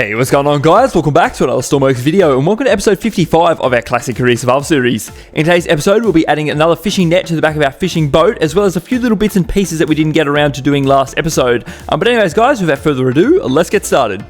Hey, what's going on guys? Welcome back to another Stormworks video and welcome to episode 55 of our classic career survival series. In today's episode, we'll be adding another fishing net to the back of our fishing boat, as well as a few little bits and pieces that we didn't get around to doing last episode. But anyways guys, without further ado, let's get started.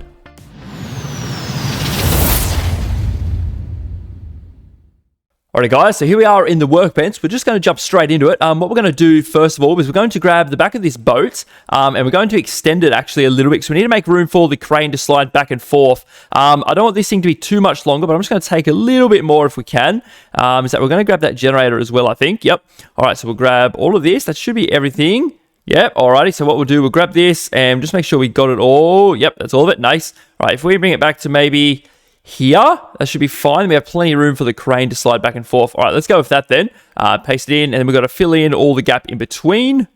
Alright guys, so here we are in the workbench. We're just going to jump straight into it. What we're going to do first of all is we're going to grab the back of this boat and we're going to extend it actually a little bit. So we need to make room for the crane to slide back and forth. I don't want this thing to be too much longer, but I'm just going to take a little bit more if we can. Is that we're going to grab that generator as well, I think. Yep. Alright, so we'll grab all of this. That should be everything. Yep, alrighty. So what we'll do, we'll grab this and just make sure we got it all. Yep, that's all of it. Nice. Alright, if we bring it back to maybe here, that should be fine. We have plenty of room for the crane to slide back and forth. All right, let's go with that then. Paste it in, and then we've got to fill in all the gap in between.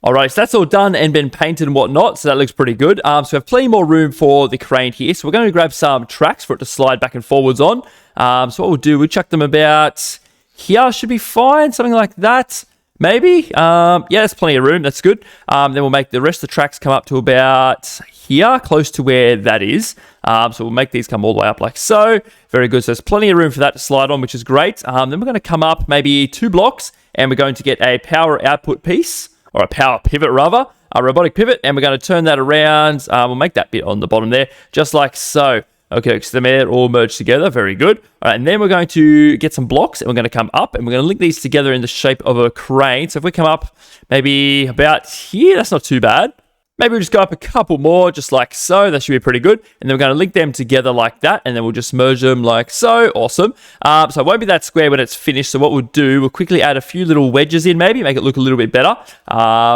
All right, so that's all done and been painted and whatnot, so that looks pretty good. So we have plenty more room for the crane here. So we're going to grab some tracks for it to slide back and forwards on. So what we'll do, we'll chuck them about here, should be fine, something like that. Maybe. Yeah, there's plenty of room. That's good. Then we'll make the rest of the tracks come up to about here, close to where that is. So we'll make these come all the way up like so. Very good. So there's plenty of room for that to slide on, which is great. Then we're going to come up maybe 2 blocks, and we're going to get a power output piece, or a power pivot rather, a robotic pivot, and we're going to turn that around. We'll make that bit on the bottom there, just like so. Okay, so they're all merged together. Very good. All right, and then we're going to get some blocks, and we're going to come up, and we're going to link these together in the shape of a crane. So if we come up maybe about here, that's not too bad. Maybe we'll just go up a couple more, just like so. That should be pretty good. And then we're going to link them together like that, and then we'll just merge them like so. Awesome. So it won't be that square when it's finished. So what we'll do, we'll quickly add a few little wedges in, maybe make it look a little bit better.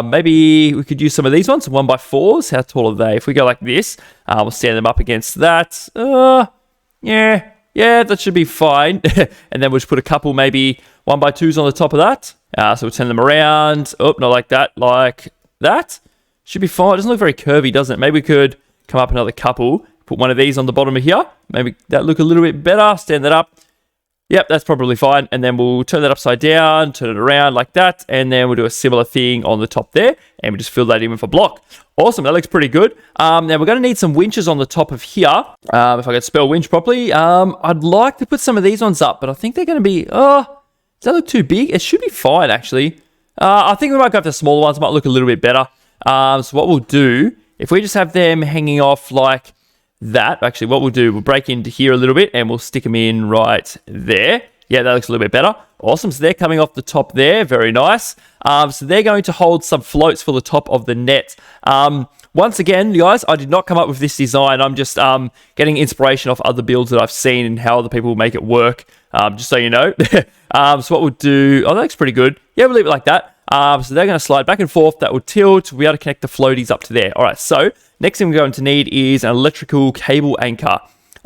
Maybe we could use some of these ones, 1x4s. How tall are they? If we go like this, we'll stand them up against that. Yeah, that should be fine. And then we'll just put a couple, maybe 1x2s on the top of that. So we'll turn them around. Oh, not like that, like that. Should be fine. It doesn't look very curvy, does it? Maybe we could come up another couple. Put one of these on the bottom of here. Maybe that look a little bit better. Stand that up. Yep, that's probably fine. And then we'll turn that upside down, turn it around like that. And then we'll do a similar thing on the top there. And we just fill that in with a block. Awesome. That looks pretty good. Now we're going to need some winches on the top of here. If I could spell winch properly. I'd like to put some of these ones up, but I think they're going to be... does that look too big? It should be fine, actually. I think we might go for the smaller ones. Might look a little bit better. So what we'll do, if we just have them hanging off like that, actually what we'll do, we'll break into here a little bit and we'll stick them in right there. Yeah, that looks a little bit better. Awesome. So they're coming off the top there. Very nice. So they're going to hold some floats for the top of the net. Once again, guys, I did not come up with this design. I'm just getting inspiration off other builds that I've seen and how other people make it work, just so you know. So what we'll do, that looks pretty good. Yeah, we'll leave it like that. So they're going to slide back and forth. That will tilt. We'll be able to connect the floaties up to there. All right, so next thing we're going to need is an electrical cable anchor.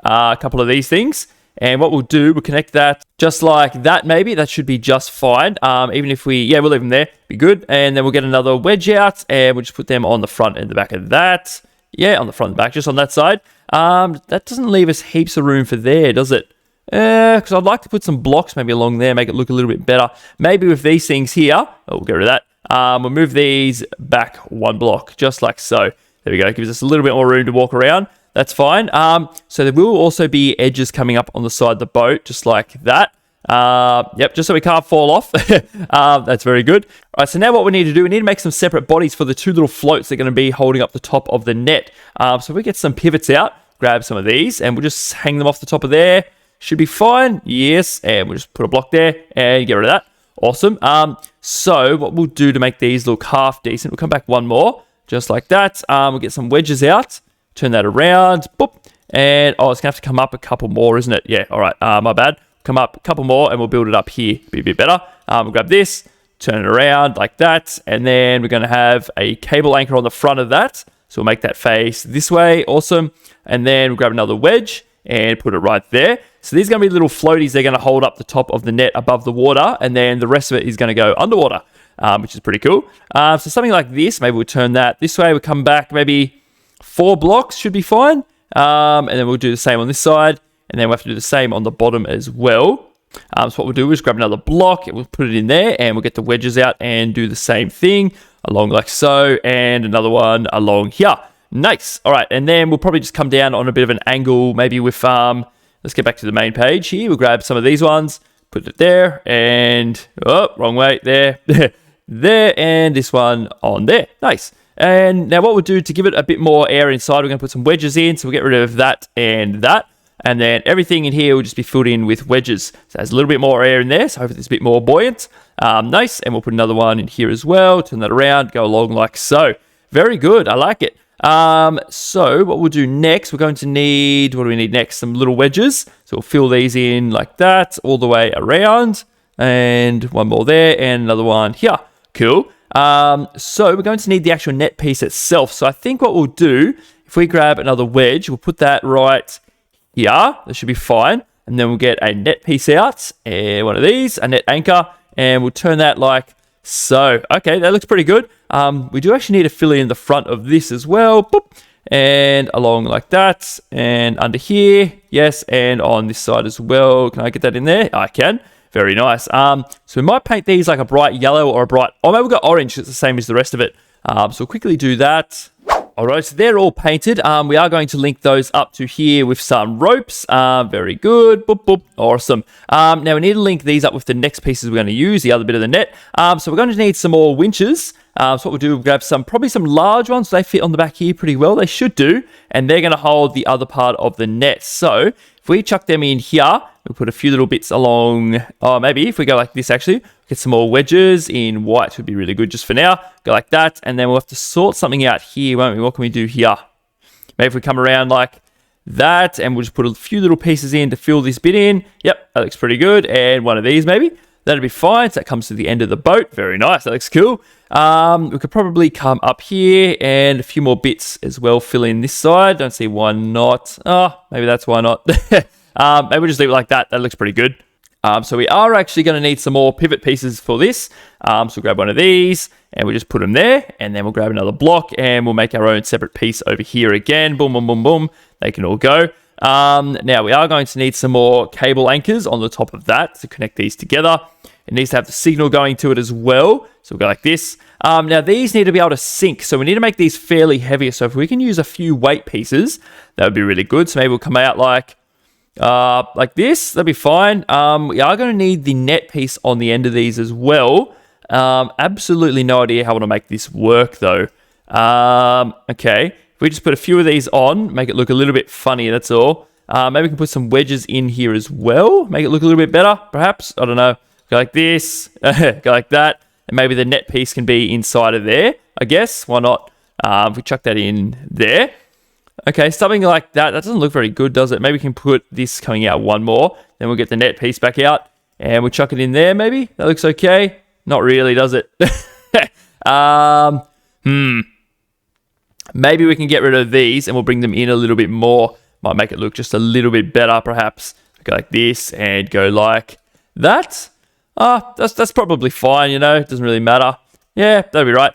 A couple of these things. And what we'll do, we'll connect that just like that maybe. That should be just fine. Even if we'll leave them there. Be good. And then we'll get another wedge out and we'll just put them on the front and the back of that. Yeah, on the front and back, just on that side. That doesn't leave us heaps of room for there, does it? Because I'd like to put some blocks maybe along there, make it look a little bit better. Maybe with these things here, we'll get rid of that. We'll move these back 1 block, just like so. There we go. It gives us a little bit more room to walk around. That's fine. So there will also be edges coming up on the side of the boat, just like that. Yep, just so we can't fall off. That's very good. All right, so now what we need to do, we need to make some separate bodies for the 2 little floats that are going to be holding up the top of the net. So if we get some pivots out, grab some of these, and we'll just hang them off the top of there. Should be fine. Yes. And we'll just put a block there and get rid of that. Awesome. So what we'll do to make these look half decent, we'll come back 1 more, just like that. We'll get some wedges out, turn that around. Boop. And, it's going to have to come up a couple more, isn't it? Yeah. All right. My bad. Come up a couple more and we'll build it up here. Be a bit better. We'll grab this, turn it around like that. And then we're going to have a cable anchor on the front of that. So we'll make that face this way. Awesome. And then we'll grab another wedge and put it right there. So these are going to be little floaties. They're going to hold up the top of the net above the water, and then the rest of it is going to go underwater, which is pretty cool. So something like this, maybe we'll turn that this way. We'll come back maybe 4 blocks, should be fine. And then we'll do the same on this side, and then we'll have to do the same on the bottom as well. So what we'll do is grab another block, and we'll put it in there, and we'll get the wedges out and do the same thing along like so, and another one along here. Nice. All right, and then we'll probably just come down on a bit of an angle, maybe with, let's get back to the main page here. We'll grab some of these ones, put it there, and, oh, wrong way, there, there, and this one on there. Nice. And now what we'll do to give it a bit more air inside, we're going to put some wedges in, so we'll get rid of that and that. And then everything in here will just be filled in with wedges. So there's a little bit more air in there, so hopefully it's a bit more buoyant. Nice, and we'll put another one in here as well. Turn that around, go along like so. Very good, I like it. So what we'll do next, we're going to need, what do we need next? Some little wedges. So we'll fill these in like that, all the way around. And one more there, and another one here. Cool. So we're going to need the actual net piece itself. So I think what we'll do, if we grab another wedge, we'll put that right here. That should be fine. And then we'll get a net piece out, and one of these, a net anchor, and we'll turn that like so. Okay, that looks pretty good. We do actually need to fill in the front of this as well. Boop. And along like that, and under here, yes, and on this side as well. Can I get that in there? I can. Very nice. So we might paint these like a bright yellow or a bright, oh, maybe we've got orange. It's the same as the rest of it. So we'll quickly do that. All right, so they're all painted. We are going to link those up to here with some ropes. Very good. Boop, boop. Awesome. Now we need to link these up with the next pieces we're going to use, the other bit of the net. So we're going to need some more winches. So what we'll do, we'll grab probably some large ones. They fit on the back here pretty well. They should do. And they're going to hold the other part of the net. So if we chuck them in here, we'll put a few little bits along. Oh, maybe if we go like this, actually, get some more wedges in white would be really good just for now. Go like that. And then we'll have to sort something out here, won't we? What can we do here? Maybe if we come around like that, and we'll just put a few little pieces in to fill this bit in. Yep, that looks pretty good. And one of these maybe. That'll be fine. So that comes to the end of the boat. Very nice. That looks cool. We could probably come up here and a few more bits as well. Fill in this side. Don't see why not. Oh, maybe that's why not. Maybe we'll just leave it like that. That looks pretty good. So we are actually going to need some more pivot pieces for this. So we'll grab one of these and we'll just put them there. And then we'll grab another block and we'll make our own separate piece over here again. Boom, boom, boom, boom. They can all go. Now we are going to need some more cable anchors on the top of that to connect these together. It needs to have the signal going to it as well. So we'll go like this. Now these need to be able to sink. So we need to make these fairly heavy. So if we can use a few weight pieces, that would be really good. So maybe we'll come out like this. That'd be fine. We are going to need the net piece on the end of these as well. Absolutely no idea how I want to make this work though. Okay. If we just put a few of these on, make it look a little bit funny, that's all. Maybe we can put some wedges in here as well. Make it look a little bit better, perhaps. I don't know. Go like this. Go like that. And maybe the net piece can be inside of there, I guess. Why not? If we chuck that in there. Okay, something like that. That doesn't look very good, does it? Maybe we can put this coming out one more. Then we'll get the net piece back out. And we'll chuck it in there, maybe. That looks okay. Not really, does it? Maybe we can get rid of these and we'll bring them in a little bit more. Might make it look just a little bit better, perhaps. Go like this and go like that. That's probably fine, you know. It doesn't really matter. Yeah, that'll be right.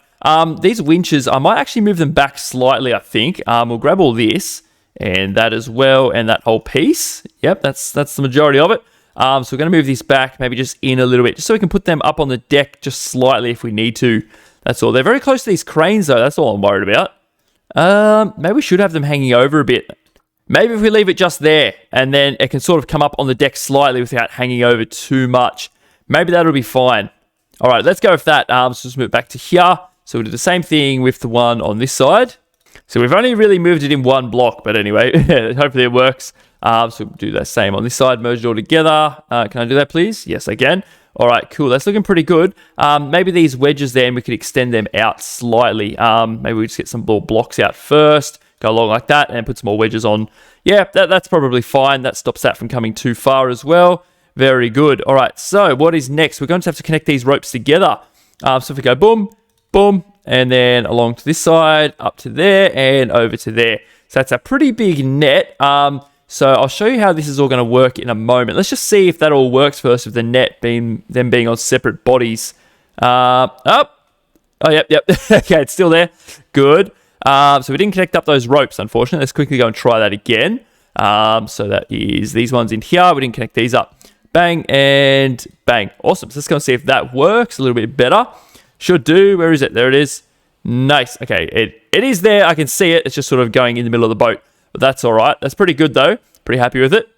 These winches, I might actually move them back slightly, I think. We'll grab all this and that as well and that whole piece. Yep, that's the majority of it. So we're going to move this back, maybe just in a little bit, just so we can put them up on the deck just slightly if we need to. That's all. They're very close to these cranes, though. That's all I'm worried about. Maybe we should have them hanging over a bit. Maybe if we leave it just there and then it can sort of come up on the deck slightly without hanging over too much. Maybe that'll be fine. All right, let's go with that. So just move it back to here. So we'll do the same thing with the one on this side. So we've only really moved it in one block, but anyway, hopefully it works. So we'll do the same on this side, merge it all together. Can I do that, please? Yes, I can. All right, cool. That's looking pretty good. Maybe these wedges then, we could extend them out slightly. Maybe we just get some more blocks out first, go along like that, and put some more wedges on. Yeah, that's probably fine. That stops that from coming too far as well. Very good. All right, so what is next? We're going to have to connect these ropes together. So if we go boom, boom, and then along to this side, up to there, and over to there. So that's a pretty big net. So I'll show you how this is all going to work in a moment. Let's just see if that all works first with the net being on separate bodies. Oh, yep. Okay, it's still there. Good. So we didn't connect up those ropes, unfortunately. Let's quickly go and try that again. So that is these ones in here. We didn't connect these up. Bang and bang. Awesome. So let's go and see if that works a little bit better. Should do. Where is it? There it is. Nice. Okay, it is there. I can see it. It's just sort of going in the middle of the boat. But that's all right. That's pretty good, though. Pretty happy with it.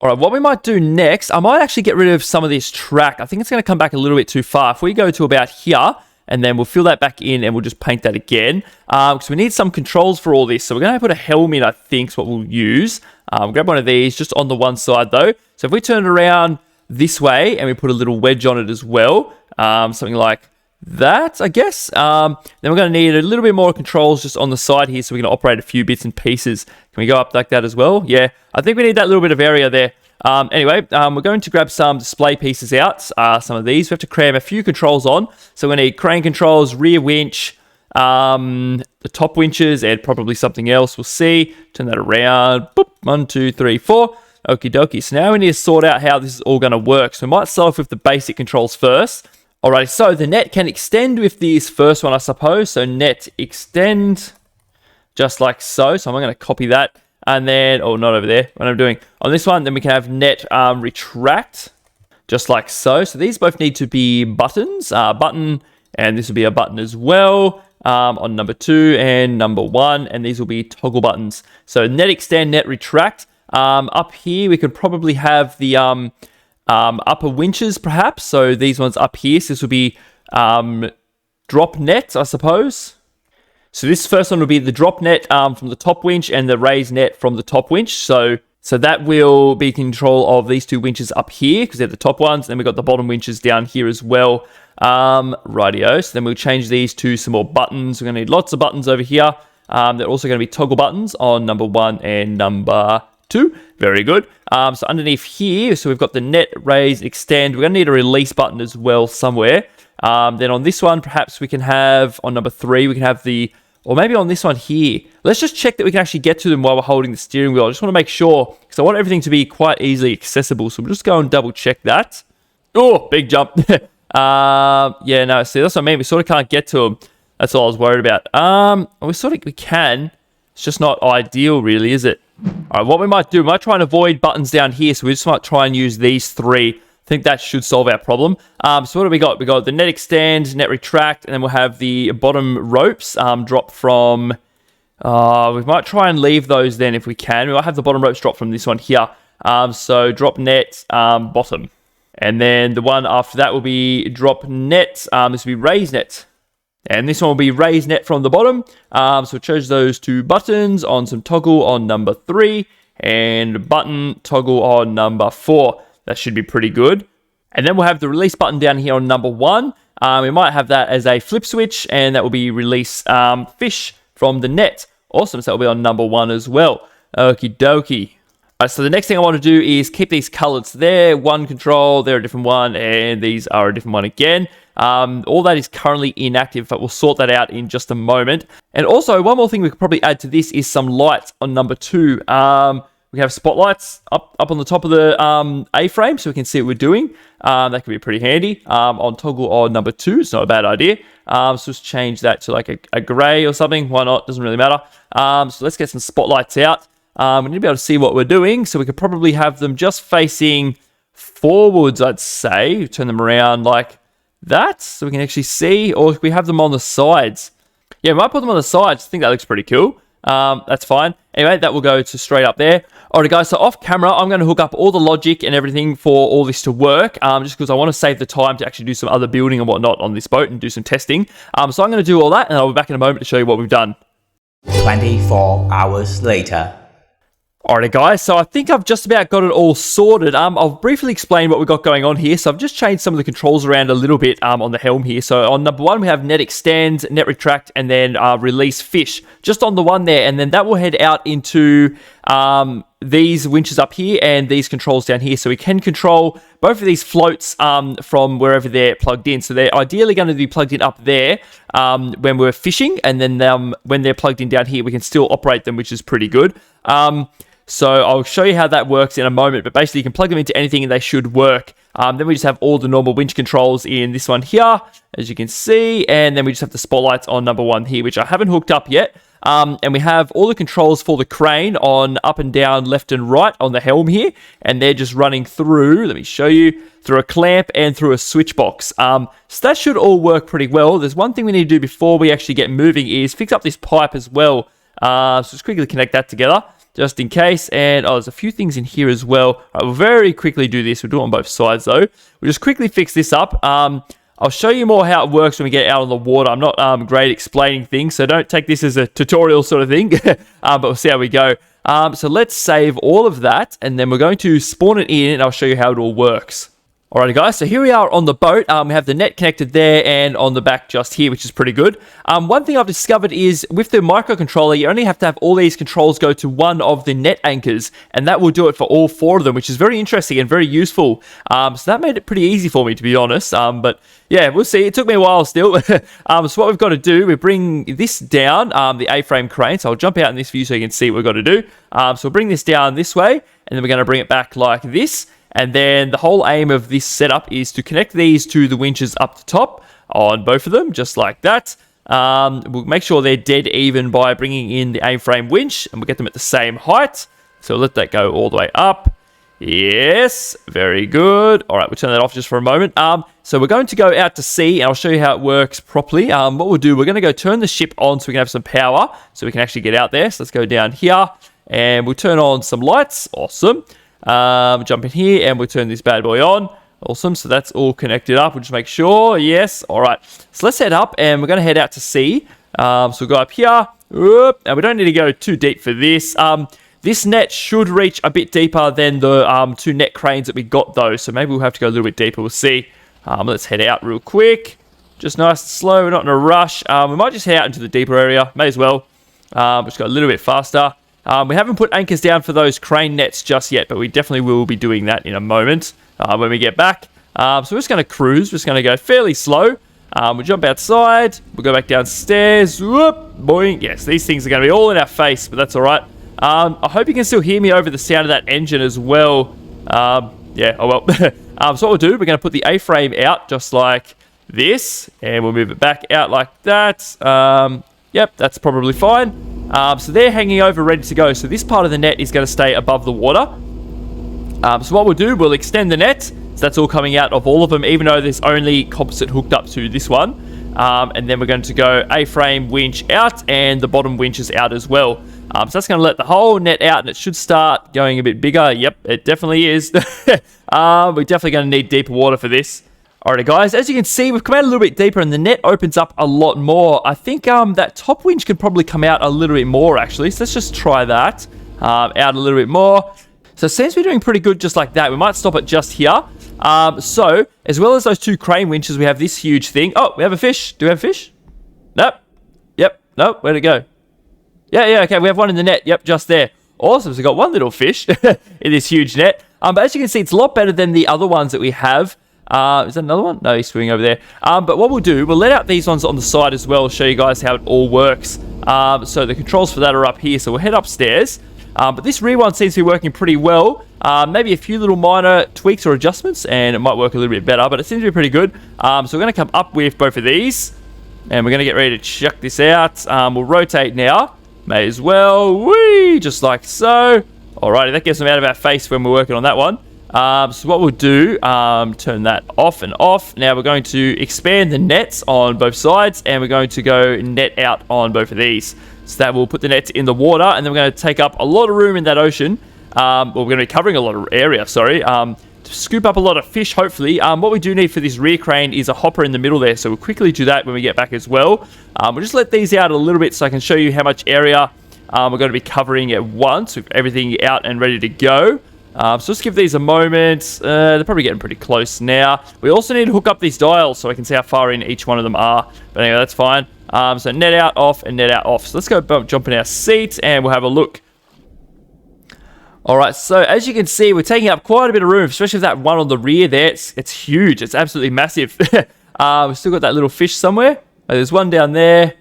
All right, what we might do next, I might actually get rid of some of this track. I think it's going to come back a little bit too far. If we go to about here, and then we'll fill that back in, and we'll just paint that again. Because we need some controls for all this. So we're going to put a helm in, I think, is what we'll use. We'll grab one of these, just on the one side, though. So if we turn it around this way, and we put a little wedge on it as well, something like that, I guess. Then we're going to need a little bit more controls just on the side here, so we can operate a few bits and pieces. Can we go up like that as well? Yeah, I think we need that little bit of area there. Anyway, we're going to grab some display pieces out, some of these. We have to cram a few controls on. So we're going to need crane controls, rear winch, the top winches, and probably something else. We'll see. Turn that around. Boop. 1, 2, 3, 4. Okie dokie. So now we need to sort out how this is all going to work. So we might start off with the basic controls first. Alright, so the net can extend with this first one, I suppose. So net extend, just like so. So I'm going to copy that. And then, oh, not over there. What I'm doing on this one, then we can have net retract, just like so. So these both need to be buttons, button, and this will be a button as well on number 2 and number 1. And these will be toggle buttons. So net extend, net retract. Up here, we could probably have the upper winches, perhaps. So these ones up here. So this will be drop net, I suppose. So this first one will be the drop net from the top winch and the raise net from the top winch. So that will be control of these 2 winches up here because they're the top ones. Then we've got the bottom winches down here as well. Rightio. So then we'll change these to some more buttons. We're going to need lots of buttons over here. They're also going to be toggle buttons on number 1 and number 2. Very good. So underneath here, so we've got the net, raise, extend. We're going to need a release button as well somewhere. Then on this one, perhaps we can have, on number 3, we can have the, or maybe on this one here. Let's just check that we can actually get to them while we're holding the steering wheel. I just want to make sure, because I want everything to be quite easily accessible. So we'll just go and double check that. Oh, big jump. Yeah, no, see, that's what I mean. We sort of can't get to them. That's all I was worried about. We can. It's just not ideal, really, is it? All right, what we might do, we might try and avoid buttons down here. So we just might try and use these 3. I think that should solve our problem. So what do we got? We got the net extend, net retract, and then we'll have the bottom ropes drop from... we might try and leave those then if we can. We might have the bottom ropes drop from this one here. So drop net, bottom. And then the one after that will be drop net. This will be raise net. And this one will be raise net from the bottom. So we chose those 2 buttons on some toggle on number 3 and button toggle on number 4. That should be pretty good. And then we'll have the release button down here on number 1. We might have that as a flip switch, and that will be release fish from the net. Awesome, so that will be on number 1 as well. Okie dokie. So the next thing I want to do is keep these colored. So they're one control, they're a different one, and these are a different one again. All that is currently inactive, but we'll sort that out in just a moment. And also, one more thing we could probably add to this is some lights on number 2. We have spotlights up on the top of the A-frame so we can see what we're doing. That could be pretty handy. On toggle on number 2, it's not a bad idea. So let's change that to like a grey or something. Why not? Doesn't really matter. So let's get some spotlights out. We need to be able to see what we're doing. So we could probably have them just facing forwards, I'd say. Turn them around like that so we can actually see. Or we have them on the sides. Yeah, we might put them on the sides. I think that looks pretty cool. That's fine. Anyway, that will go to straight up there. Alright guys, so off camera, I'm going to hook up all the logic and everything for all this to work, just because I want to save the time to actually do some other building and whatnot on this boat and do some testing. So I'm going to do all that, and I'll be back in a moment to show you what we've done. 24 hours later. Alright guys, so I think I've just about got it all sorted. I'll briefly explain what we've got going on here. So I've just changed some of the controls around a little bit on the helm here. So on number 1, we have net extend, net retract, and then release fish. Just on the one there, and then that will head out into these winches up here and these controls down here. So we can control both of these floats from wherever they're plugged in. So they're ideally going to be plugged in up there when we're fishing, and then when they're plugged in down here, we can still operate them, which is pretty good. So I'll show you how that works in a moment, but basically you can plug them into anything and they should work. Then we just have all the normal winch controls in this one here, as you can see, and then we just have the spotlights on number 1 here, which I haven't hooked up yet. And we have all the controls for the crane on up and down, left and right on the helm here. And they're just running through, let me show you, through a clamp and through a switch box. So that should all work pretty well. There's one thing we need to do before we actually get moving is fix up this pipe as well. So just quickly connect that together, just in case. And there's a few things in here as well. All right, we'll very quickly do this. We'll do it on both sides though. We'll just quickly fix this up. I'll show you more how it works when we get out on the water. I'm not great explaining things, so don't take this as a tutorial sort of thing. But we'll see how we go. So let's save all of that, and then we're going to spawn it in, and I'll show you how it all works. Alrighty guys, so here we are on the boat. We have the net connected there and on the back just here, which is pretty good. One thing I've discovered is with the microcontroller, you only have to have all these controls go to one of the net anchors, and that will do it for all 4 of them, which is very interesting and very useful. So that made it pretty easy for me, to be honest. But yeah, we'll see. It took me a while still. So what we've got to do, we bring this down, the A-frame crane. So I'll jump out in this view so you can see what we've got to do. So we'll bring this down this way, and then we're going to bring it back like this. And then the whole aim of this setup is to connect these to the winches up the top on both of them, just like that. We'll make sure they're dead even by bringing in the A-frame winch, and we'll get them at the same height. So we'll let that go all the way up. Yes, very good. All right, we'll turn that off just for a moment. So we're going to go out to sea, and I'll show you how it works properly. What we'll do, we're going to go turn the ship on so we can have some power, so we can actually get out there. So let's go down here, and we'll turn on some lights. Awesome. Jump in here and we'll turn this bad boy on. Awesome. So that's all connected up. We'll just make sure. Yes. All right. So let's head up and we're going to head out to sea. So we'll go up here. And we don't need to go too deep for this. This net should reach a bit deeper than the 2 net cranes that we got though. So maybe we'll have to go a little bit deeper. We'll see. Let's head out real quick. Just nice and slow. We're not in a rush. We might just head out into the deeper area. May as well. Just go a little bit faster. We haven't put anchors down for those crane nets just yet, but we definitely will be doing that in a moment when we get back. So we're just going to cruise. We're just going to go fairly slow. We'll jump outside. We'll go back downstairs. Whoop, boing. Yes, these things are going to be all in our face, but that's all right. I hope you can still hear me over the sound of that engine as well. Yeah, oh well. So what we'll do, we're going to put the A-frame out just like this, and we'll move it back out like that. Yep, that's probably fine. So they're hanging over, ready to go. So this part of the net is going to stay above the water. So what we'll do, we'll extend the net. So that's all coming out of all of them, even though there's only composite hooked up to this one. And then we're going to go A-frame winch out, and the bottom winch is out as well. So that's going to let the whole net out, and it should start going a bit bigger. Yep, it definitely is. We're definitely going to need deeper water for this. Alright guys, as you can see, we've come out a little bit deeper and the net opens up a lot more. I think that top winch could probably come out a little bit more actually, so let's just try that out a little bit more. So it seems to be doing pretty good just like that. We might stop it just here. So, as well as those 2 crane winches, we have this huge thing. Oh, we have a fish. Do we have a fish? Nope. Yep. Nope. Where'd it go? Yeah, okay, we have one in the net. Yep, just there. Awesome, so we've got one little fish in this huge net. But as you can see, it's a lot better than the other ones that we have. Is that another one? No, he's swimming over there. But what we'll do, we'll let out these ones on the side as well, show you guys how it all works. So the controls for that are up here, so we'll head upstairs. But this rear one seems to be working pretty well. Maybe a few little minor tweaks or adjustments, and it might work a little bit better, but it seems to be pretty good. So we're going to come up with both of these, and we're going to get ready to check this out. We'll rotate now. May as well. Whee! Just like so. Alrighty, that gets them out of our face when we're working on that one. So what we'll do, turn that off and off. Now we're going to expand the nets on both sides, and we're going to go net out on both of these. So that will put the nets in the water, and then we're going to take up a lot of room in that ocean. Well, we're going to be covering a lot of area, to scoop up a lot of fish, hopefully. What we do need for this rear crane is a hopper in the middle there, so we'll quickly do that when we get back as well. We'll just let these out a little bit so I can show you how much area we're going to be covering at once with everything out and ready to go. So just give these a moment. They're probably getting pretty close now. We also need to hook up these dials so I can see how far in each one of them are. But anyway, that's fine. So net out, off, and net out, off. So let's go jump in our seat and we'll have a look. Alright, so as you can see, we're taking up quite a bit of room, especially with that one on the rear there. It's huge. It's absolutely massive. We've still got that little fish somewhere. Oh, there's one down there.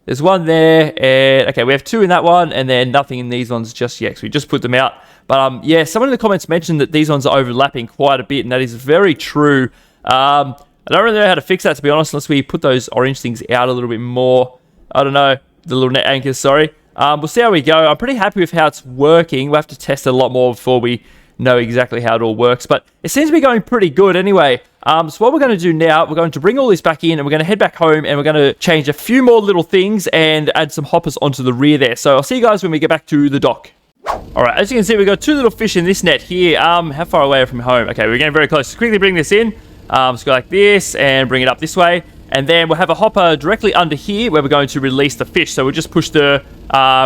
There's one there. And okay, we have 2 in that one, and then nothing in these ones just yet. So we just put them out. But yeah, someone in the comments mentioned that these ones are overlapping quite a bit, and that is very true. I don't really know how to fix that, to be honest, unless we put those orange things out a little bit more. I don't know. the little net anchors, sorry. We'll see how we go. I'm pretty happy with how it's working. We'll have to test it a lot more before we know exactly how it all works, but it seems to be going pretty good anyway. So what we're going to do now, we're going to bring all this back in and we're going to head back home and we're going to change a few more little things and add some hoppers onto the rear there. So I'll see you guys when we get back to the dock. All right, as you can see, we've got 2 little fish in this net here. How far away from home? Okay, we're getting very close. So quickly bring this in. Let's go like this and bring it up this way. And then we'll have a hopper directly under here where we're going to release the fish. So we'll just push the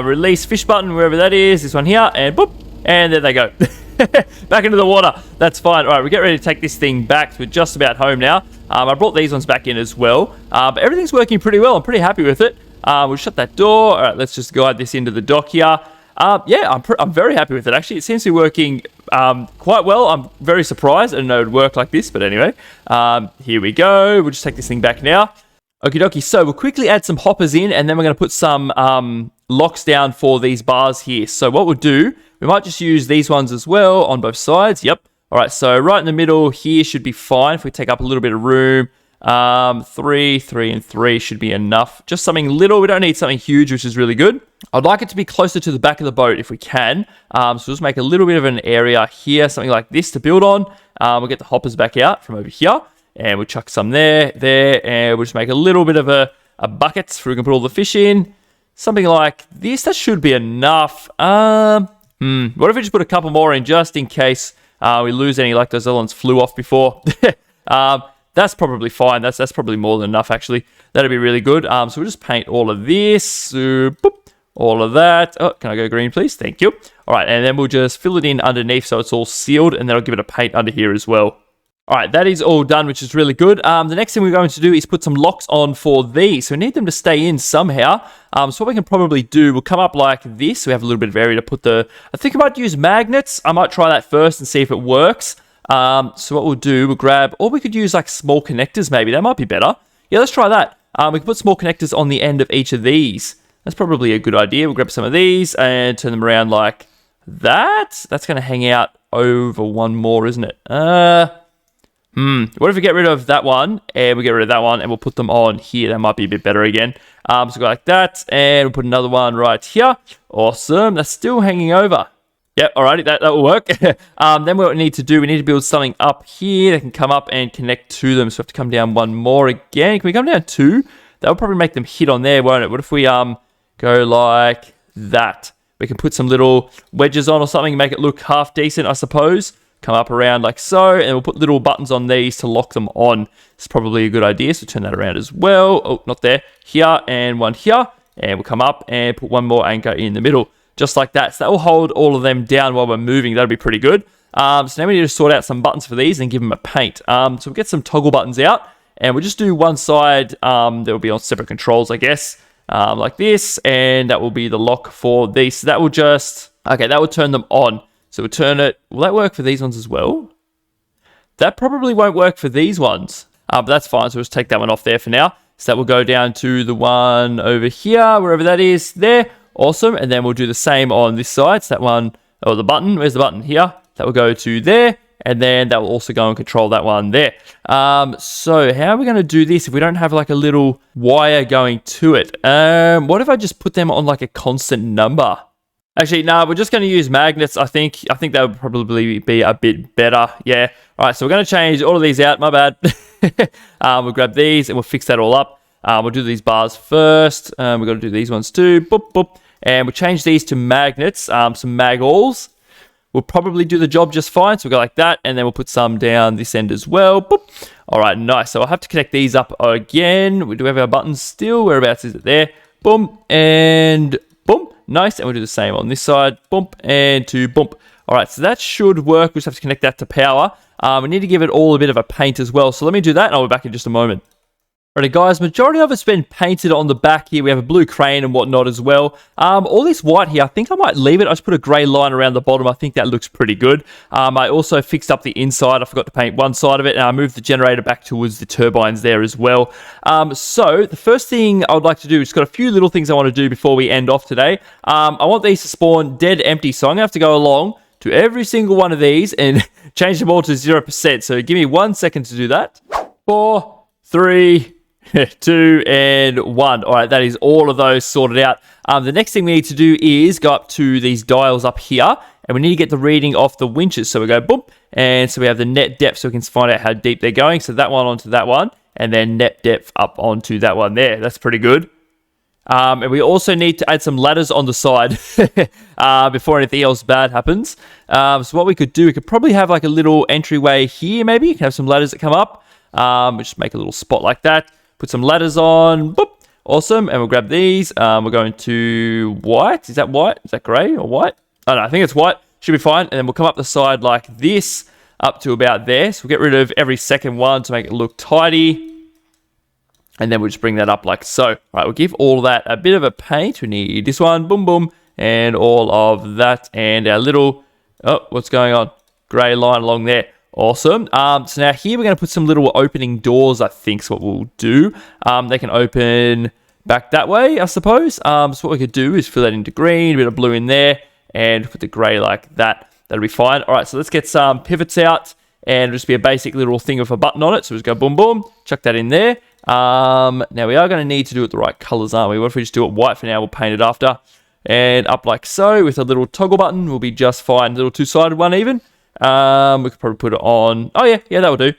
release fish button, wherever that is, this one here, and boop, and there they go. Back into the water. That's fine. All right, we get ready to take this thing back. We're just about home now. I brought these ones back in as well. But everything's working pretty well. I'm pretty happy with it. We'll shut that door. All right, let's just guide this into the dock here. Yeah, I'm very happy with it, actually. It seems to be working quite well. I'm very surprised. I didn't know it would work like this, but anyway. Here we go. We'll just take this thing back now. Okie dokie. So we'll quickly add some hoppers in, and then we're going to put some locks down for these bars here. So what we'll do, we might just use these ones as well on both sides. Yep. All right, so right in the middle here should be fine if we take up a little bit of room. 3, and 3 should be enough. Just something little. We don't need something huge, which is really good. I'd like it to be closer to the back of the boat if we can. So we'll just make a little bit of an area here, something like this to build on. We'll get the hoppers back out from over here, and we'll chuck some there, and we'll just make a little bit of a bucket so we can put all the fish in. Something like this. That should be enough. What if we just put a couple more in just in case we lose any, like those other ones flew off before. That's probably fine. That's probably more than enough, actually. That'd be really good. So we'll just paint all of this. Boop, all of that. Oh, can I go green, please? Thank you. All right, and then we'll just fill it in underneath so it's all sealed, and then I'll give it a paint under here as well. All right, that is all done, which is really good. The next thing we're going to do is put some locks on for these. So we need them to stay in somehow. So what we can probably do, we'll come up like this. So we have a little bit of area to put I think I might use magnets. I might try that first and see if it works. So what we'll do, we'll grab, or we could use like small connectors maybe. That might be better. Yeah, let's try that. We can put small connectors on the end of each of these. That's probably a good idea. We'll grab some of these and turn them around like that. That's going to hang out over one more, isn't it? What if we get rid of that one, and we get rid of that one, and we'll put them on here? That might be a bit better again. So go like that, and we'll put another one right here. Awesome. That's still hanging over. Yep, alrighty, that will work. Then what we need to do, we need to build something up here that can come up and connect to them. So we have to come down one more again. Can we come down 2? That will probably make them hit on there, won't it? What if we go like that? We can put some little wedges on or something and make it look half decent, I suppose. Come up around like so, and we'll put little buttons on these to lock them on. It's probably a good idea, so turn that around as well. Oh, not there. Here, and one here. And we'll come up and put one more anchor in the middle. Just like that. So that will hold all of them down while we're moving. That'll be pretty good. So now we need to sort out some buttons for these and give them a paint. So we'll get some toggle buttons out, and we'll just do one side that will be on separate controls, I guess. Like this, and that will be the lock for these. So that will just, okay, that will turn them on. So we'll turn it. Will that work for these ones as well? That probably won't work for these ones, but that's fine. So we'll just take that one off there for now. So that will go down to the one over here, wherever that is there. Awesome. And then we'll do the same on this side. So that one, oh, the button, where's the button? Here. That will go to there. And then that will also go and control that one there. So how are we going to do this if we don't have like a little wire going to it? What if I just put them on like a constant number? Actually, no, we're just going to use magnets. I think that would probably be a bit better. Yeah. All right, so we're going to change all of these out. My bad. We'll grab these and we'll fix that all up. We'll do these bars first. We've got to do these ones too. Boop, boop. And we'll change these to magnets, some mag-alls. We'll probably do the job just fine. So we'll go like that, and then we'll put some down this end as well. Boop. All right, nice. So I'll have to connect these up again. We do have our buttons still. Whereabouts is it there? Boom, and boom. Nice, and we'll do the same on this side. Bump and to bump. All right, so that should work. We just have to connect that to power. We need to give it all a bit of a paint as well. So let me do that, and I'll be back in just a moment. Alrighty guys, majority of it's been painted on the back here. We have a blue crane and whatnot as well. All this white here, I think I might leave it. I just put a grey line around the bottom. I think that looks pretty good. I also fixed up the inside. I forgot to paint one side of it, and I moved the generator back towards the turbines there as well. So the first thing I would like to do is got a few little things I want to do before we end off today. I want these to spawn dead empty, so I'm going to have to go along to every single one of these and change them all to 0%. So give me 1 second to do that. 4, 3, 2, and 1. All right, that is all of those sorted out. The next thing we need to do is go up to these dials up here, and we need to get the reading off the winches. So we go boom, and so we have the net depth, so we can find out how deep they're going. So that one onto that one, and then net depth up onto that one there. That's pretty good. And we also need to add some ladders on the side before anything else bad happens. So what we could do, we could probably have like a little entryway here, maybe. You can have some ladders that come up. Just make a little spot like that. Put some ladders on. Boop. Awesome. And we'll grab these. We're going to white. Is that white? Is that grey or white? Oh, no, I think it's white. Should be fine. And then we'll come up the side like this up to about there. So we'll get rid of every second one to make it look tidy. And then we'll just bring that up like so. All right, we'll give all that a bit of a paint. We need this one, boom, boom, and all of that. And our little, oh, what's going on? Grey line along there. Awesome. So now here we're going to put some little opening doors, I think is what we'll do. They can open back that way, I suppose. So what we could do is fill that into green, a bit of blue in there, and put the grey like that. That'll be fine. All right, so let's get some pivots out, and just be a basic little thing with a button on it. So just go boom, boom, chuck that in there. Now we are going to need to do it the right colors, aren't we? What if we just do it white for now? We'll paint it after. And up like so with a little toggle button will be just fine. A little two-sided one even. We could probably put it on. Oh yeah, that will do.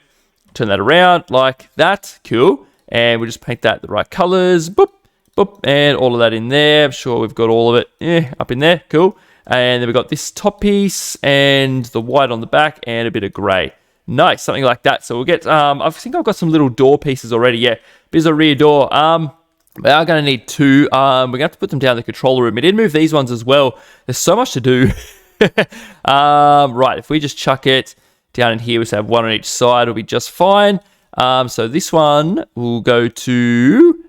Turn that around like that. Cool. And we'll just paint that the right colors. Boop, boop, and all of that in there. I'm sure we've got all of it. Yeah, up in there. Cool. And then we've got this top piece and the white on the back and a bit of grey. Nice, something like that. So we'll get, I think I've got some little door pieces already. Yeah, Bizza rear door. We are going to need 2. We're going to have to put them down in the controller room. We did move these ones as well. There's so much to do. Right, if we just chuck it down in here, we have 1 on each side. It'll be just fine. So this one will go to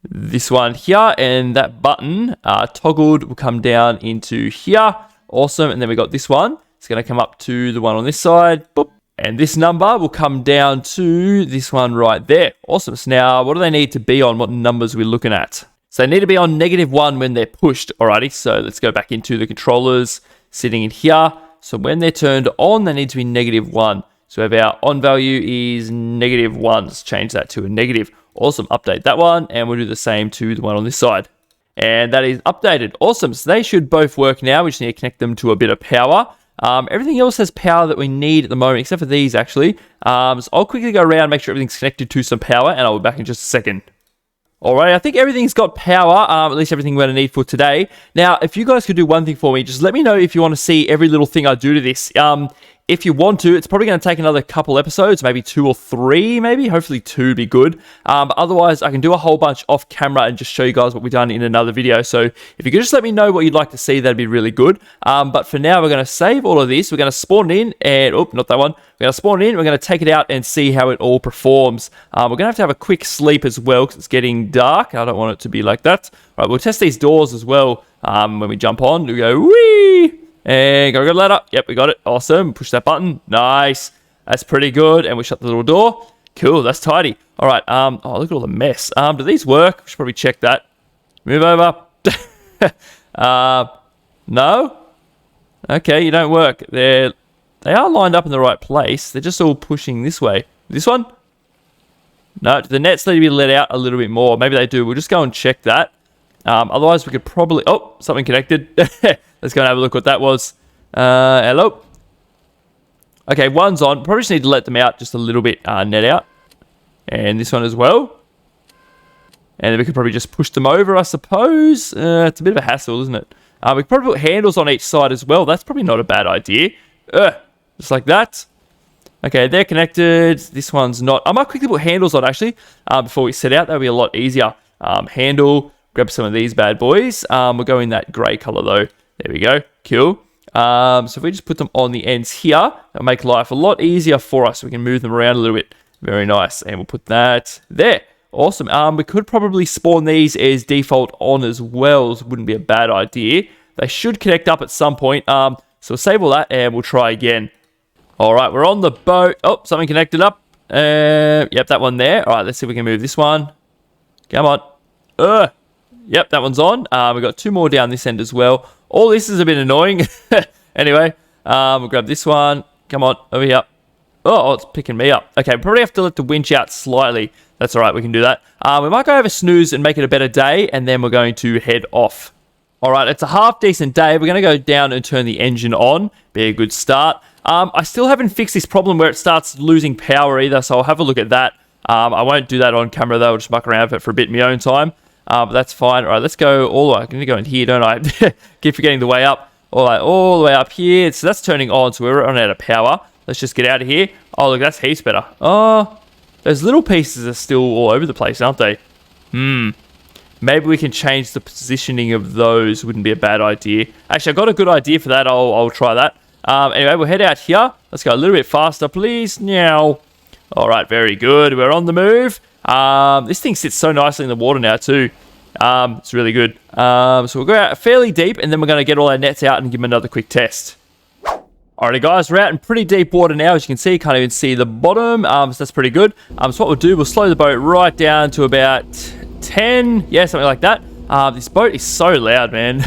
this one here, and that button toggled will come down into here. Awesome, and then we got this one. It's going to come up to the one on this side. Boop. And this number will come down to this one right there. Awesome. So now, what do they need to be on? What numbers are we looking at? So they need to be on -1 when they're pushed. Alrighty, so let's go back into the controllers sitting in here. So when they're turned on, they need to be -1. So we have our on value is -1. Let's change that to a negative. Awesome. Update that one. And we'll do the same to the one on this side. And that is updated. Awesome. So they should both work now. We just need to connect them to a bit of power. Everything else has power that we need at the moment, except for these, actually. So I'll quickly go around, make sure everything's connected to some power, and I'll be back in just a second. Alright, I think everything's got power, at least everything we're going to need for today. Now, if you guys could do one thing for me, just let me know if you want to see every little thing I do to this. If you want to, it's probably going to take another couple episodes, maybe 2 or 3, maybe. Hopefully 2 would be good. But otherwise, I can do a whole bunch off camera and just show you guys what we've done in another video. So if you could just let me know what you'd like to see, that'd be really good. But for now, we're going to save all of this. We're going to spawn it in and... Oh, not that one. We're going to spawn it in. We're going to take it out and see how it all performs. We're going to have a quick sleep as well because it's getting dark. I don't want it to be like that. All right, we'll test these doors as well. When we jump on, we go, whee! And gotta go ladder. Yep, we got it. Awesome. Push that button. Nice. That's pretty good. And we shut the little door. Cool. That's tidy. All right. Oh, look at all the mess. Do these work? We should probably check that. Move over. No? Okay, you don't work. They are lined up in the right place. They're just all pushing this way. This one? No, the nets need to be let out a little bit more. Maybe they do. We'll just go and check that. Otherwise, we could probably... Oh, something connected. Let's go and have a look what that was. Hello? Okay, one's on. Probably just need to let them out just a little bit, net out. And this one as well. And then we could probably just push them over, I suppose. It's a bit of a hassle, isn't it? We could probably put handles on each side as well. That's probably not a bad idea. Just like that. Okay, they're connected. This one's not. I might quickly put handles on, actually, before we set out. That'll be a lot easier. Handle. Grab some of these bad boys. We'll go in that grey colour, though. There we go. Cool. So if we just put them on the ends here, that'll make life a lot easier for us. We can move them around a little bit. Very nice. And we'll put that there. Awesome. We could probably spawn these as default on as well. This wouldn't be a bad idea. They should connect up at some point. So we'll save all that and we'll try again. All right, we're on the boat. Oh, something connected up. Yep, that one there. All right, let's see if we can move this one. Come on. Yep, that one's on. We've got 2 more down this end as well. All this is a bit annoying. Anyway, we'll grab this one. Come on, over here. Oh, it's picking me up. Okay, we probably have to let the winch out slightly. That's all right. We can do that. We might go have a snooze and make it a better day, and then we're going to head off. All right, it's a half decent day. We're going to go down and turn the engine on. Be a good start. I still haven't fixed this problem where it starts losing power either, so I'll have a look at that. I won't do that on camera though. I'll just muck around with it for a bit in my own time. But that's fine. All right, let's go all the way. I'm going to go in here, don't I? Keep forgetting the way up. All right, all the way up here. So that's turning on, so we're running out of power. Let's just get out of here. Oh, look, that's heaps better. Oh, those little pieces are still all over the place, aren't they? Maybe we can change the positioning of those. Wouldn't be a bad idea. Actually, I've got a good idea for that. I'll try that. Anyway, we'll head out here. Let's go a little bit faster, please. Now. All right, very good. We're on the move. This thing sits so nicely in the water now, too. It's really good. So we'll go out fairly deep, and then we're going to get all our nets out and give them another quick test. Alrighty, guys, we're out in pretty deep water now. As you can see, can't even see the bottom. So that's pretty good. So what we'll do, we'll slow the boat right down to about 10. Yeah, something like that. This boat is so loud, man.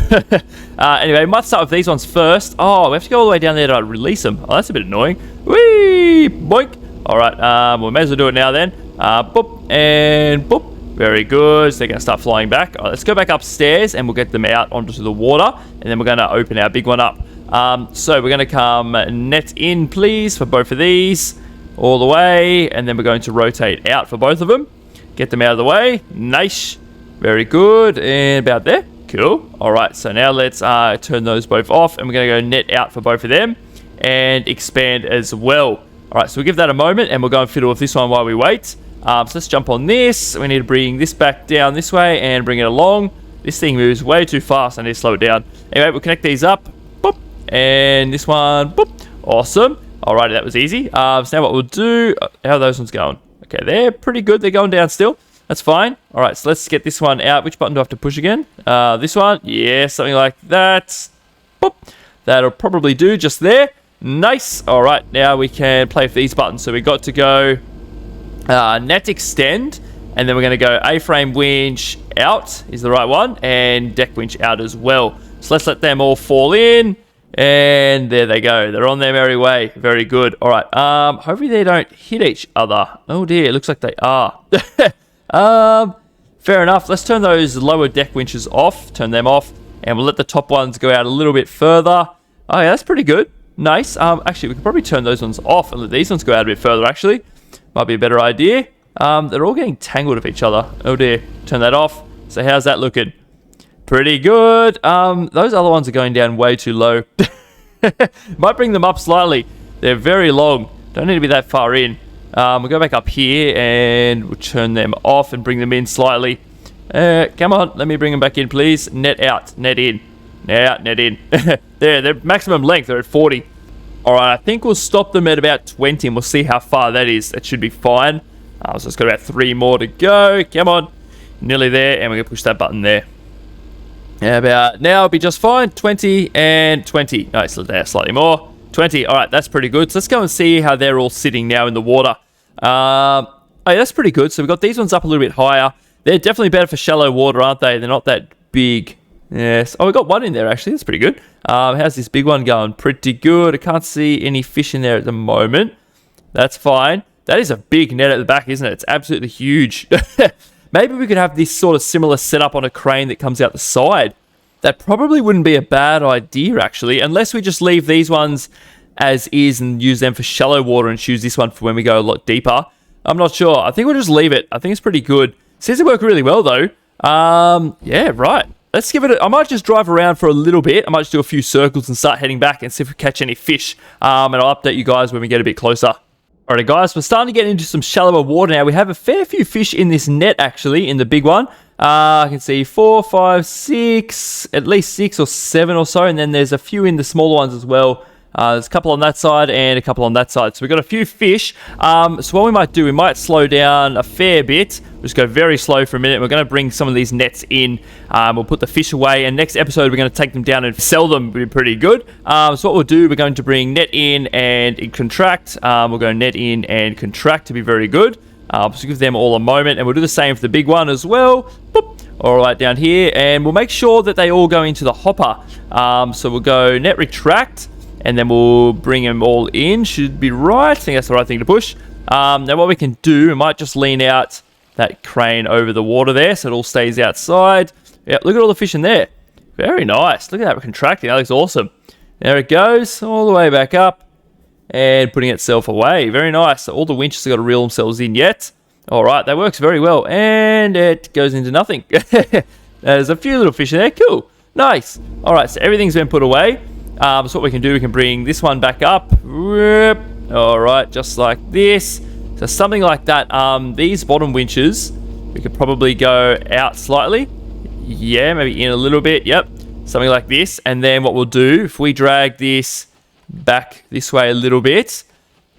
Anyway, we might start with these ones first. Oh, we have to go all the way down there to release them. Oh, that's a bit annoying. Whee! Boink! Alright, we may as well do it now then. Boop, and boop. Very good. So they're going to start flying back. All right, let's go back upstairs, and we'll get them out onto the water. And then we're going to open our big one up. So we're going to come net in, please, for both of these. All the way. And then we're going to rotate out for both of them. Get them out of the way. Nice. Very good. And about there. Cool. All right, so now let's turn those both off. And we're going to go net out for both of them. And expand as well. All right, so we'll give that a moment, and we'll go and fiddle with this one while we wait. So let's jump on this. We need to bring this back down this way and bring it along. This thing moves way too fast. I need to slow it down. Anyway, we'll connect these up. Boop. And this one. Boop. Awesome. Alrighty, that was easy. So now what we'll do... How are those ones going? Okay, they're pretty good. They're going down still. That's fine. Alright, so let's get this one out. Which button do I have to push again? This one. Yeah, something like that. Boop. That'll probably do just there. Nice. All right, now we can play with these buttons. So we got to go net extend, and then we're going to go A-frame winch out is the right one, and deck winch out as well. So let's let them all fall in, and there they go. They're on their merry way. Very good. All right. Hopefully they don't hit each other. Oh dear, it looks like they are. Fair enough. Let's turn those lower deck winches off. Turn them off, and we'll let the top ones go out a little bit further. Oh yeah, that's pretty good. Nice. Actually, we could probably turn those ones off and let these ones go out a bit further, actually. Might be a better idea. They're all getting tangled with each other. Oh, dear. Turn that off. So how's that looking? Pretty good. Those other ones are going down way too low. Might bring them up slightly. They're very long. Don't need to be that far in. We'll go back up here, and we'll turn them off and bring them in slightly. Come on. Let me bring them back in, please. Net out. Net in. Out, net in. There, their maximum length, they're at 40. Alright, I think we'll stop them at about 20, and we'll see how far that is. That should be fine. So it's got about 3 more to go. Come on. Nearly there, and we're going to push that button there. About now, it'll be just fine. 20 and 20. No, so there, slightly more. 20. Alright, that's pretty good. So let's go and see how they're all sitting now in the water. Oh, yeah, that's pretty good. So we've got these ones up a little bit higher. They're definitely better for shallow water, aren't they? They're not that big. Yes. Oh, we got one in there, actually. That's pretty good. How's this big one going? Pretty good. I can't see any fish in there at the moment. That's fine. That is a big net at the back, isn't it? It's absolutely huge. Maybe we could have this sort of similar setup on a crane that comes out the side. That probably wouldn't be a bad idea, actually, unless we just leave these ones as is and use them for shallow water and choose this one for when we go a lot deeper. I'm not sure. I think we'll just leave it. I think it's pretty good. Seems to work really well, though. Yeah, right. Let's give it I might just drive around for a little bit. I might just do a few circles and start heading back and see if we catch any fish. And I'll update you guys when we get a bit closer. Alright guys, we're starting to get into some shallower water now. We have a fair few fish in this net actually, in the big one. I can see 4, 5, 6, at least 6 or 7 or so. And then there's a few in the smaller ones as well. There's a couple on that side and a couple on that side. So we've got a few fish. So what we might do, we might slow down a fair bit. We'll just go very slow for a minute. We're going to bring some of these nets in. We'll put the fish away. And next episode, we're going to take them down and sell them. It'll be pretty good. So what we'll do, we're going to bring net in and contract. We'll go net in and contract to be very good. So give them all a moment. And we'll do the same for the big one as well. Boop. All right, down here. And we'll make sure that they all go into the hopper. So we'll go net retract. And then we'll bring them all in. Should be right. I think that's the right thing to push. Now what we can do, we might just lean out that crane over the water there, so it all stays outside. Yeah, look at all the fish in there. Very nice. Look at that contracting. That looks awesome. There it goes, all the way back up and putting itself away. Very nice. So all the winches have got to reel themselves in yet. All right, that works very well. And it goes into nothing. There's a few little fish in there. Cool. Nice. All right, so everything's been put away. So what we can do, we can bring this one back up. All right, just like this. So something like that. These bottom winches, we could probably go out slightly. Yeah, maybe in a little bit. Yep. Something like this. And then what we'll do, if we drag this back this way a little bit,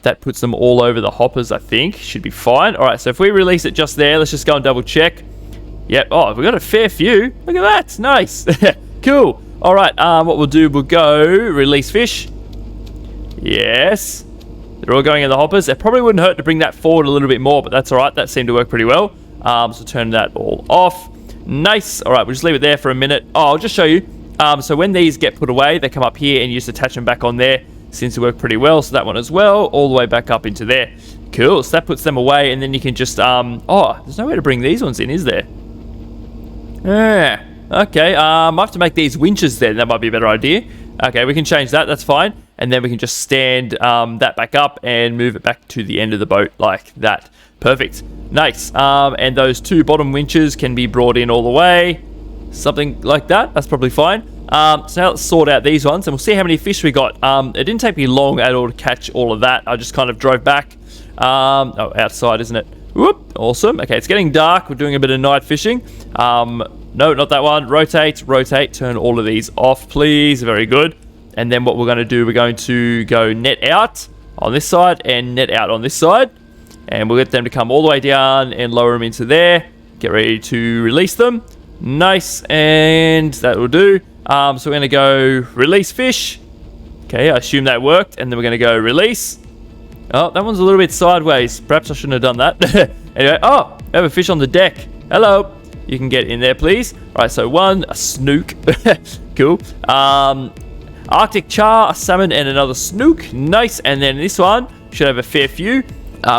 that puts them all over the hoppers, I think. Should be fine. All right, so if we release it just there, let's just go and double check. Yep. Oh, we've got a fair few. Look at that. Nice. Cool. All right, what we'll do, we'll go release fish. Yes. They're all going in the hoppers. It probably wouldn't hurt to bring that forward a little bit more, but that's all right. That seemed to work pretty well. So turn that all off. Nice. All right, we'll just leave it there for a minute. Oh, I'll just show you. So when these get put away, they come up here and you just attach them back on there. Seems to work pretty well. So that one as well, all the way back up into there. Cool. So that puts them away, and then you can just oh, there's no way to bring these ones in, is there? Yeah. Okay. I have to make these winches then. That might be a better idea. Okay, we can change that. That's fine. And then we can just stand that back up and move it back to the end of the boat like that. Perfect. Nice. And those two bottom winches can be brought in all the way. Something like that. That's probably fine. So now let's sort out these ones and we'll see how many fish we got. It didn't take me long at all to catch all of that. I just kind of drove back. Oh, outside, isn't it? Whoop. Awesome. Okay, it's getting dark. We're doing a bit of night fishing. No, not that one. Rotate, rotate. Turn all of these off, please. Very good. And then what we're going to do, we're going to go net out on this side and net out on this side. And we'll get them to come all the way down and lower them into there. Get ready to release them. Nice. And that will do. So we're going to go release fish. Okay, I assume that worked. And then we're going to go release. Oh, that one's a little bit sideways. Perhaps I shouldn't have done that. Anyway, oh, I have a fish on the deck. Hello. You can get in there, please. All right, so one, a snook. Cool. Arctic char, a salmon, and another snook. Nice. And then this one should have a fair few.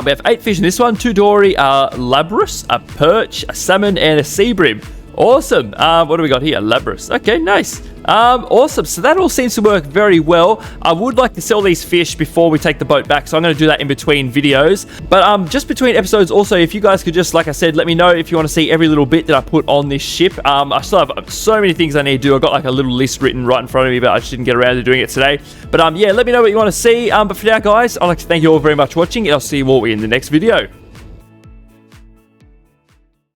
We have 8 fish in this one. 2 dory, a labrus, a perch, a salmon, and a sea bream. Awesome. What do we got here? Labrus. Okay, nice. Awesome. So that all seems to work very well. I would like to sell these fish before we take the boat back, so I'm going to do that in between videos. But just between episodes also, if you guys could just, like I said, let me know if you want to see every little bit that I put on this ship. I still have so many things I need to do. I've got like a little list written right in front of me, but I just didn't get around to doing it today. But yeah, let me know what you want to see. But for now, guys, I'd like to thank you all very much for watching, and I'll see you all in the next video.